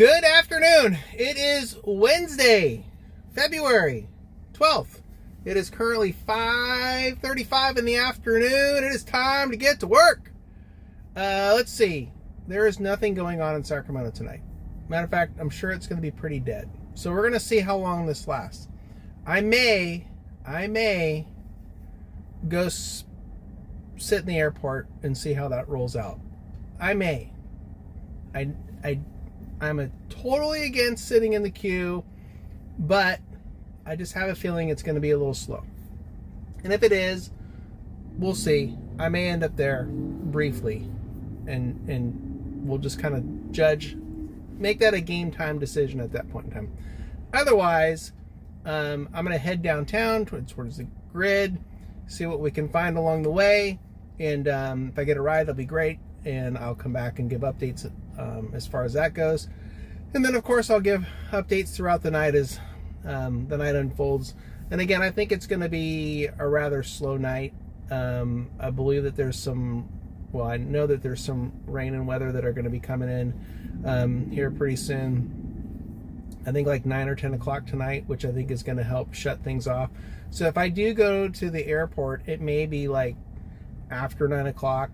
Good afternoon. It is Wednesday, February 12th. It is currently 5:35 in the afternoon. It is time to get to work. Let's see. There is nothing going on in Sacramento tonight. Matter of fact, I'm sure it's going to be pretty dead. So we're going to see how long this lasts. I may go sit in the airport and see how that rolls out. I may. I'm totally against sitting in the queue, but I just have a feeling it's going to be a little slow. And if it is, we'll see. I may end up there briefly, and we'll just kind of judge, make that a game time decision at that point in time. Otherwise, I'm going to head downtown towards the grid, see what we can find along the way, and if I get a ride, that'll be great, and I'll come back and give updates as far as that goes. And then, of course, I'll give updates throughout the night as the night unfolds. And again, I think it's going to be a rather slow night. I believe that there's I know that there's some rain and weather that are going to be coming in here pretty soon. I think like 9 or 10 o'clock tonight, which I think is going to help shut things off. So if I do go to the airport, it may be like after 9 o'clock,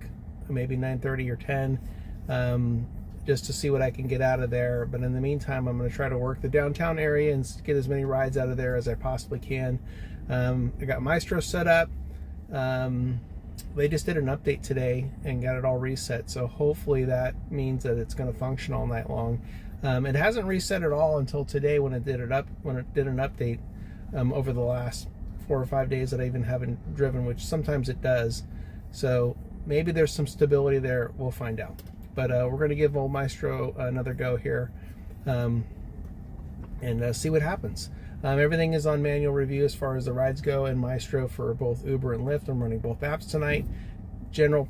maybe 9:30 or 10, just to see what I can get out of there. But in the meantime, I'm going to try to work the downtown area and get as many rides out of there as I possibly can. I got Mystro set up. They just did an update today and got it all reset, so hopefully that means that it's going to function all night long. It hasn't reset at all until today when it did an update over the last 4 or 5 days that I even haven't driven, which sometimes it does. So maybe there's some stability there. We'll find out. But we're going to give old Mystro another go here and see what happens. Everything is on manual review as far as the rides go in Mystro for both Uber and Lyft. I'm running both apps tonight. General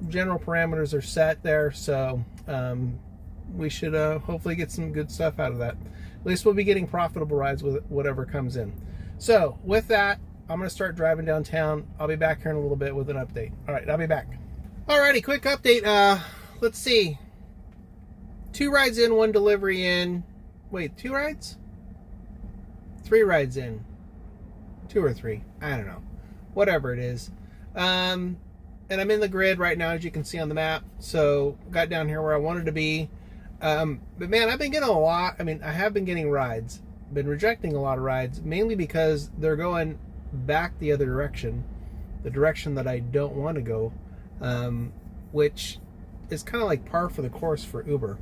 parameters are set there, so we should hopefully get some good stuff out of that. At least we'll be getting profitable rides with whatever comes in. So with that, I'm going to start driving downtown. I'll be back here in a little bit with an update. All right, I'll be back. Alrighty, quick update. Let's see. 2 rides in, 1 delivery in. Wait, 2 rides? 3 rides in. 2 or 3. I don't know. Whatever it is. And I'm in the grid right now, as you can see on the map. So, got down here where I wanted to be. But man, I've been getting a lot. I mean, I have been getting rides. Been rejecting a lot of rides, mainly because they're going back the other direction. The direction that I don't want to go. Which is kind of like par for the course for Uber.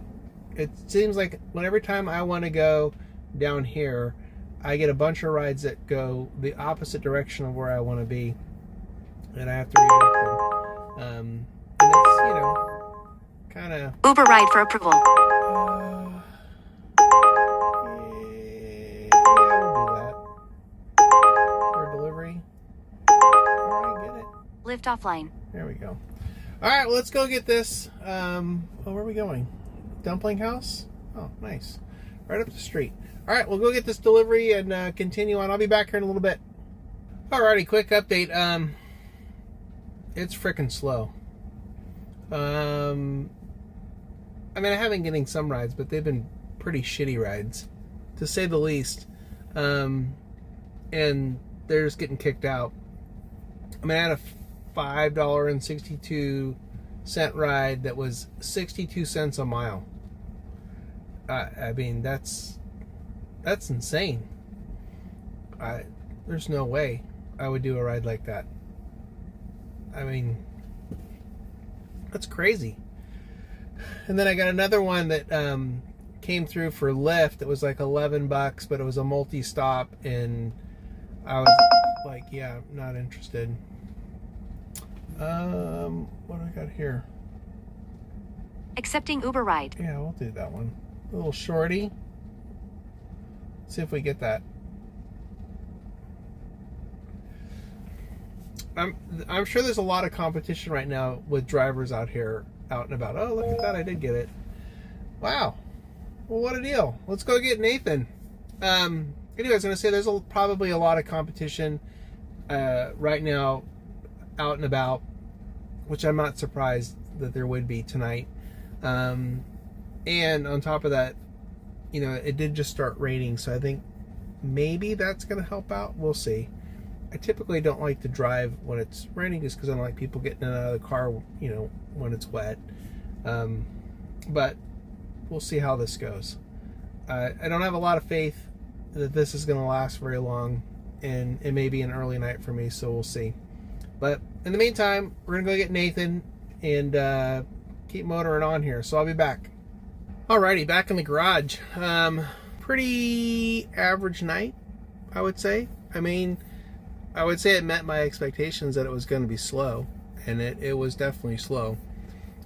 It seems like every time I want to go down here, I get a bunch of rides that go the opposite direction of where I want to be, and I have to redirect them. And it's, kind of... Uber ride for approval. Yeah, we'll do that. For delivery. All right, get it. Lyft offline. There we go. All right, well, let's go get this. Where are we going? Dumpling House? Oh, nice. Right up the street. All right, we'll go get this delivery and continue on. I'll be back here in a little bit. Alrighty, quick update. It's freaking slow. I mean, I have been getting some rides, but they've been pretty shitty rides, to say the least. And they're just getting kicked out. I mean, I had a $5.62 ride that was 62 cents a mile. I mean, that's insane. There's no way I would do a ride like that. I mean, that's crazy. And then I got another one that came through for Lyft. It was like $11, but it was a multi-stop, and I was like, yeah, not interested. What do I got here? Accepting Uber ride. Yeah, we'll do that one. A little shorty. See if we get that. I'm sure there's a lot of competition right now with drivers out here, out and about. Oh, look at that! I did get it. Wow. Well, what a deal. Let's go get Nathan. Anyway, I was going to say there's probably a lot of competition right now out and about, which I'm not surprised that there would be tonight. And on top of that, it did just start raining, so I think maybe that's going to help out. We'll see. I typically don't like to drive when it's raining just because I don't like people getting in and out of the car, when it's wet. But we'll see how this goes. I don't have a lot of faith that this is going to last very long, and it may be an early night for me, so we'll see. But in the meantime, we're going to go get Nathan and keep motoring on here, so I'll be back. Alrighty, back in the garage. Pretty average night, I would say. I would say it met my expectations that it was going to be slow, and it was definitely slow.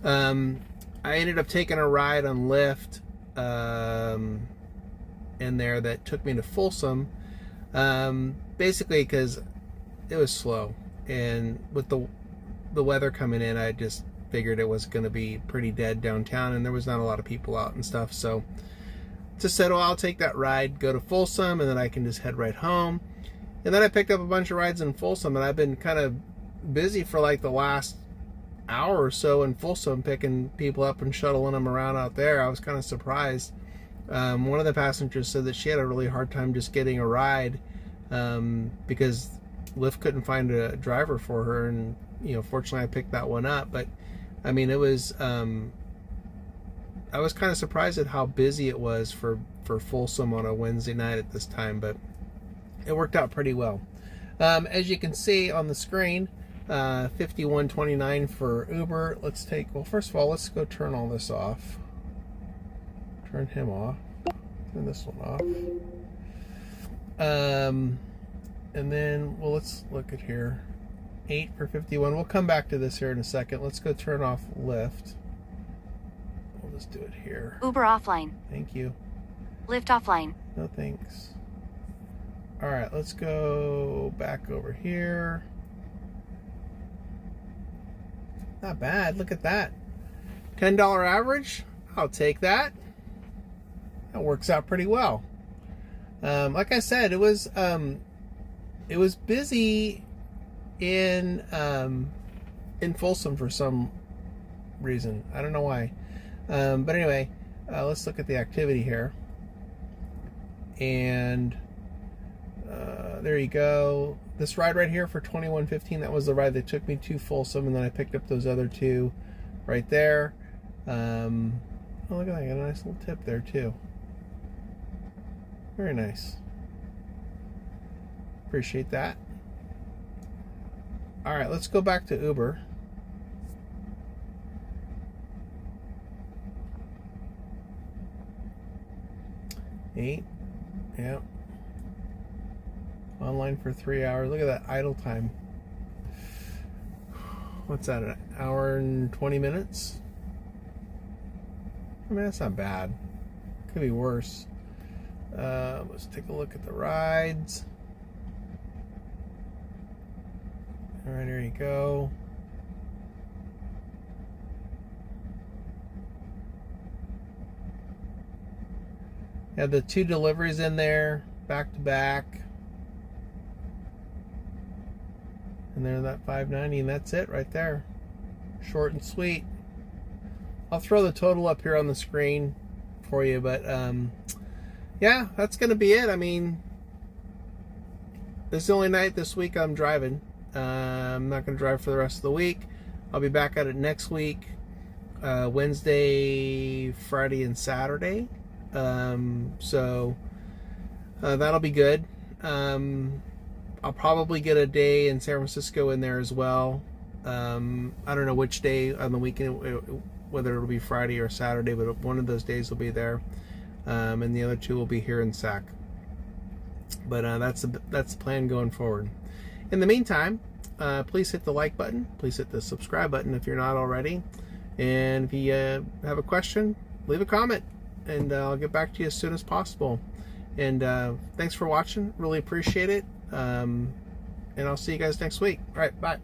I ended up taking a ride on Lyft in there that took me to Folsom, basically because it was slow, and with the weather coming in, I just figured it was going to be pretty dead downtown, and there was not a lot of people out and stuff. So just said, I'll take that ride, go to Folsom, and then I can just head right home. And then I picked up a bunch of rides in Folsom, and I've been kind of busy for like the last hour or so in Folsom, picking people up and shuttling them around out there. I was kind of surprised. One of the passengers said that she had a really hard time just getting a ride because Lyft couldn't find a driver for her, and fortunately I picked that one up. But it was I was kind of surprised at how busy it was for Folsom on a Wednesday night at this time, but it worked out pretty well. As you can see on the screen, $51.29 for Uber. First of all, let's go turn all this off. Turn him off. Turn this one off. And then, let's look at here. 8 for 51. We'll come back to this here in a second. Let's go turn off Lyft. We'll just do it here. Uber offline. Thank you. Lyft offline. No thanks. All right, let's go back over here. Not bad. Look at that. $10 average. I'll take that. That works out pretty well. Like I said, it was busy in Folsom for some reason. I don't know why. But anyway, let's look at the activity here. And there you go. This ride right here for $21.15, that was the ride that took me to Folsom, and then I picked up those other two right there. Oh, look at that. I got a nice little tip there too. Very nice. Appreciate that. All right, let's go back to Uber. Eight. Yep. Online for 3 hours. Look at that idle time. What's that, an hour and 20 minutes? That's not bad. Could be worse. Let's take a look at the rides. All right, there you go. Had the 2 deliveries in there, back to back. And there's that $5.90, and that's it right there. Short and sweet. I'll throw the total up here on the screen for you, but yeah, that's going to be it. This is the only night this week I'm driving. I'm not going to drive for the rest of the week. I'll be back at it next week, Wednesday, Friday, and Saturday. So that'll be good. I'll probably get a day in San Francisco in there as well. I don't know which day on the weekend, whether it'll be Friday or Saturday, but one of those days will be there. And the other 2 will be here in Sac. But that's the plan going forward. In the meantime, please hit the like button. Please hit the subscribe button if you're not already. And if you have a question, leave a comment, and I'll get back to you as soon as possible. And thanks for watching. Really appreciate it. And I'll see you guys next week. All right, bye.